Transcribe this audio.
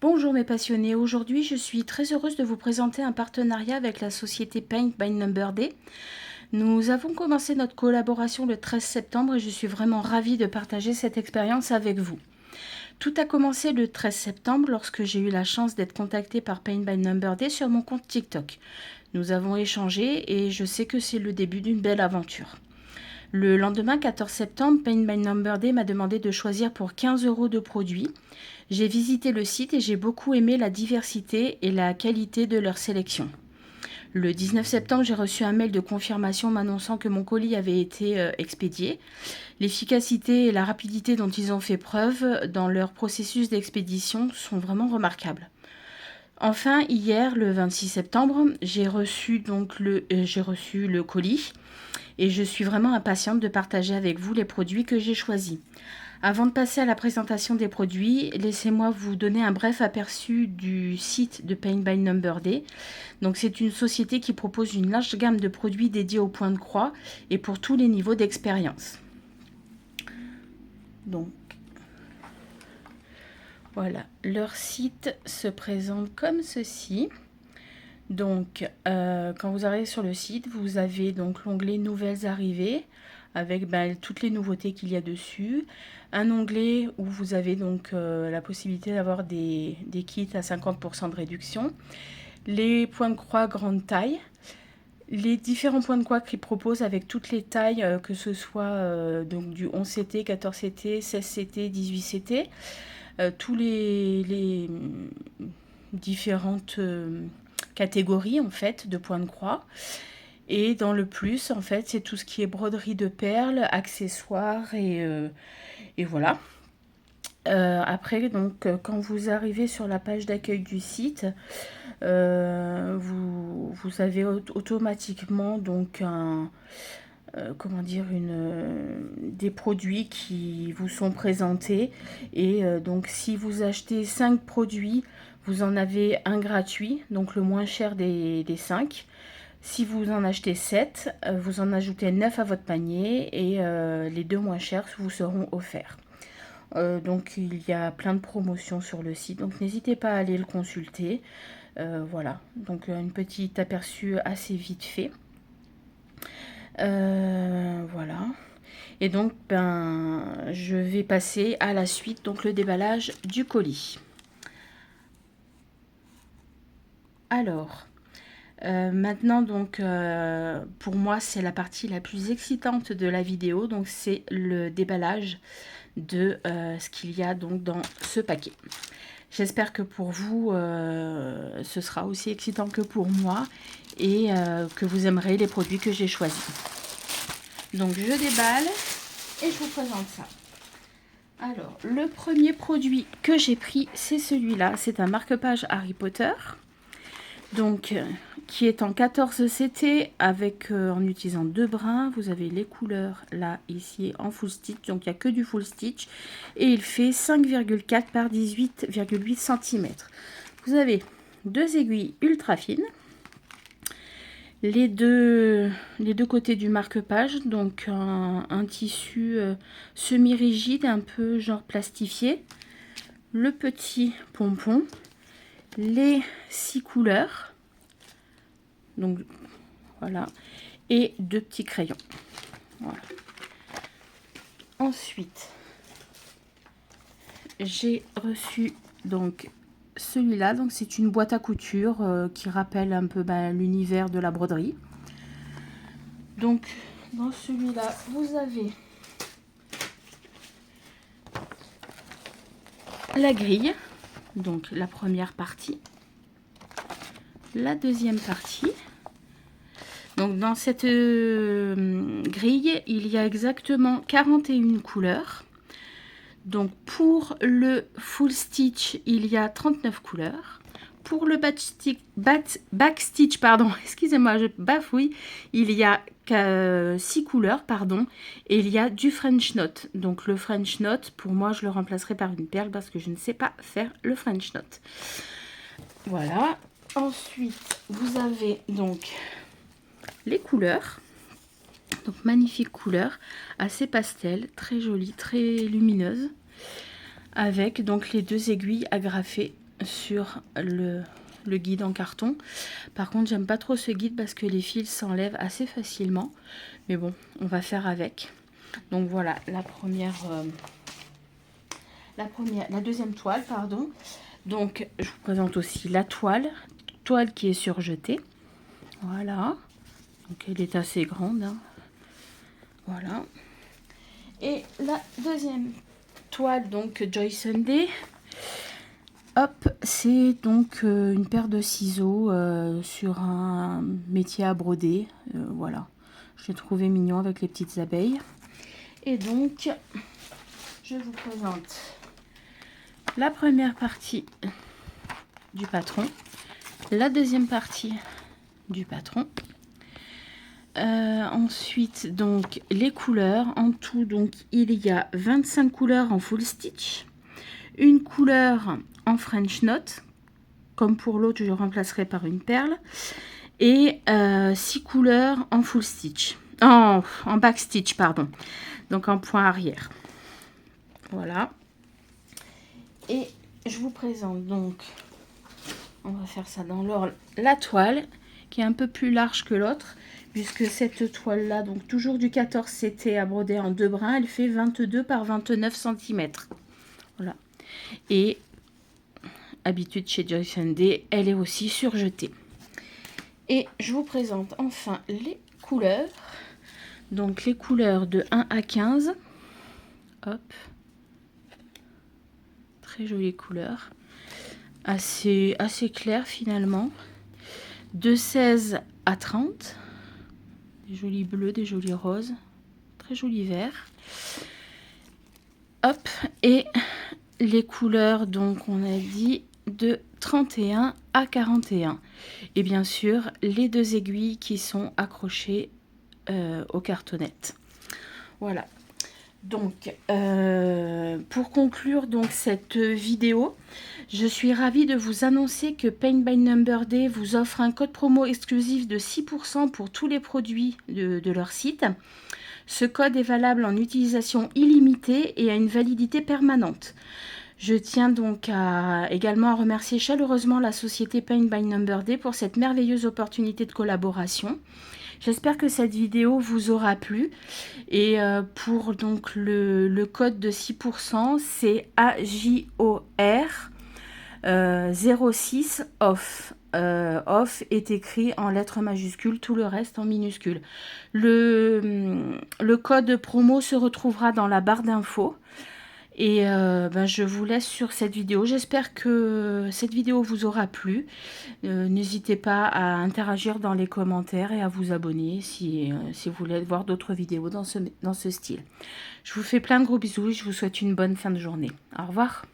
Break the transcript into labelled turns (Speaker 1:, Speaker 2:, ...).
Speaker 1: Bonjour mes passionnés, aujourd'hui je suis très heureuse de vous présenter un partenariat avec la société Paint by Number Day. Nous avons commencé notre collaboration le 13 septembre et je suis vraiment ravie de partager cette expérience avec vous. Tout a commencé le 13 septembre lorsque j'ai eu la chance d'être contactée par Paint by Number Day sur mon compte TikTok. Nous avons échangé et je sais que c'est le début d'une belle aventure. Le lendemain, 14 septembre, Paint by Number Day m'a demandé de choisir pour 15 € de produits. J'ai visité le site et j'ai beaucoup aimé la diversité et la qualité de leur sélection. Le 19 septembre, j'ai reçu un mail de confirmation m'annonçant que mon colis avait été expédié. L'efficacité et la rapidité dont ils ont fait preuve dans leur processus d'expédition sont vraiment remarquables. Enfin, hier, le 26 septembre, j'ai reçu le colis et je suis vraiment impatiente de partager avec vous les produits que j'ai choisis. Avant de passer à la présentation des produits, laissez-moi vous donner un bref aperçu du site de Paint by Number Day. Donc, c'est une société qui propose une large gamme de produits dédiés au point de croix et pour tous les niveaux d'expérience. Donc, voilà, leur site se présente comme ceci. Donc, quand vous arrivez sur le site, vous avez donc l'onglet Nouvelles arrivées avec toutes les nouveautés qu'il y a dessus. Un onglet où vous avez donc la possibilité d'avoir des kits à 50% de réduction. Les points de croix grande taille. Les différents points de croix qu'ils proposent avec toutes les tailles, que ce soit donc du 11 CT, 14 CT, 16 CT, 18 CT. Tous les différentes catégories en fait de points de croix. Et dans le plus, en fait, c'est tout ce qui est broderie de perles, accessoires et voilà. Après, donc, quand vous arrivez sur la page d'accueil du site, vous avez automatiquement donc des produits qui vous sont présentés. Et donc, si vous achetez 5 produits, vous en avez un gratuit, donc le moins cher des 5. Si vous en achetez 7, vous en ajoutez 9 à votre panier et les 2 moins chers vous seront offerts. Donc il y a plein de promotions sur le site, donc n'hésitez pas à aller le consulter. Voilà, donc une petite aperçu assez vite fait. Voilà. Et donc je vais passer à la suite, donc le déballage du colis. Alors, maintenant, donc, pour moi, c'est la partie la plus excitante de la vidéo. Donc, c'est le déballage de ce qu'il y a donc dans ce paquet. J'espère que pour vous, ce sera aussi excitant que pour moi et que vous aimerez les produits que j'ai choisis. Donc, je déballe et je vous présente ça. Alors, le premier produit que j'ai pris, c'est celui-là. C'est un marque-page Harry Potter. Donc, qui est en 14 CT avec en utilisant 2 brins. Vous avez les couleurs là, ici, en full stitch. Donc, il n'y a que du full stitch. Et il fait 5,4 par 18,8 cm. Vous avez 2 aiguilles ultra fines. Les deux côtés du marque-page. Donc, un tissu semi-rigide, un peu genre plastifié. Le petit pompon. Les 6 couleurs, donc voilà, et 2 petits crayons. Voilà. Ensuite, j'ai reçu donc celui-là, donc c'est une boîte à couture qui rappelle un peu l'univers de la broderie. Donc dans celui-là, vous avez la grille. Donc la première partie, la deuxième partie. Donc dans cette grille, il y a exactement 41 couleurs. Donc pour le full stitch, il y a 39 couleurs. Pour le back stitch, pardon, excusez-moi, je bafouille, il y a 6 couleurs, pardon, et il y a du French knot. Donc le French knot, pour moi, je le remplacerai par une perle parce que je ne sais pas faire le French knot. Voilà. Ensuite, vous avez donc les couleurs. Donc magnifique couleur, assez pastel, très jolie, très lumineuse. Avec donc les 2 aiguilles agrafées sur le guide en carton. Par contre, j'aime pas trop ce guide parce que les fils s'enlèvent assez facilement. Mais bon, on va faire avec. Donc voilà, la deuxième toile, pardon. Donc, je vous présente aussi la toile qui est surjetée. Voilà. Donc, elle est assez grande, hein. Voilà. Et la deuxième toile, donc Joy Sunday. Hop, c'est donc une paire de ciseaux sur un métier à broder. Voilà. Je l'ai trouvé mignon avec les petites abeilles. Et donc, je vous présente la première partie du patron, la deuxième partie du patron. Ensuite, donc, les couleurs. En tout, donc, il y a 25 couleurs en full stitch. Une couleur en French knot. Comme pour l'autre, je remplacerai par une perle. Et 6 couleurs en full stitch. En back stitch, pardon. Donc, en point arrière. Voilà. Et je vous présente donc, on va faire ça dans l'ordre, la toile qui est un peu plus large que l'autre, puisque cette toile là, donc toujours du 14 CT à broder en 2 brins, elle fait 22 par 29 cm. Voilà. Et habitude chez Joy Sunday, elle est aussi surjetée. Et je vous présente enfin les couleurs. Donc les couleurs de 1 à 15. Hop. Très jolie couleur. Assez clair finalement. De 16 à 30. Des jolis bleus, des jolis roses. Très joli vert. Hop. Et les couleurs, donc on a dit de 31 à 41. Et bien sûr, les 2 aiguilles qui sont accrochées aux cartonnettes. Voilà. Donc, pour conclure donc cette vidéo, je suis ravie de vous annoncer que Paint by Number Day vous offre un code promo exclusif de 6% pour tous les produits de leur site. Ce code est valable en utilisation illimitée et a une validité permanente. Je tiens donc également à remercier chaleureusement la société Paint by Number Day pour cette merveilleuse opportunité de collaboration. J'espère que cette vidéo vous aura plu. Et pour donc le code de 6%, c'est AJOR 06 OFF. Off est écrit en lettres majuscules, tout le reste en minuscules. Le code promo se retrouvera dans la barre d'infos. Et je vous laisse sur cette vidéo. J'espère que cette vidéo vous aura plu. N'hésitez pas à interagir dans les commentaires et à vous abonner si vous voulez voir d'autres vidéos dans ce style. Je vous fais plein de gros bisous et je vous souhaite une bonne fin de journée. Au revoir.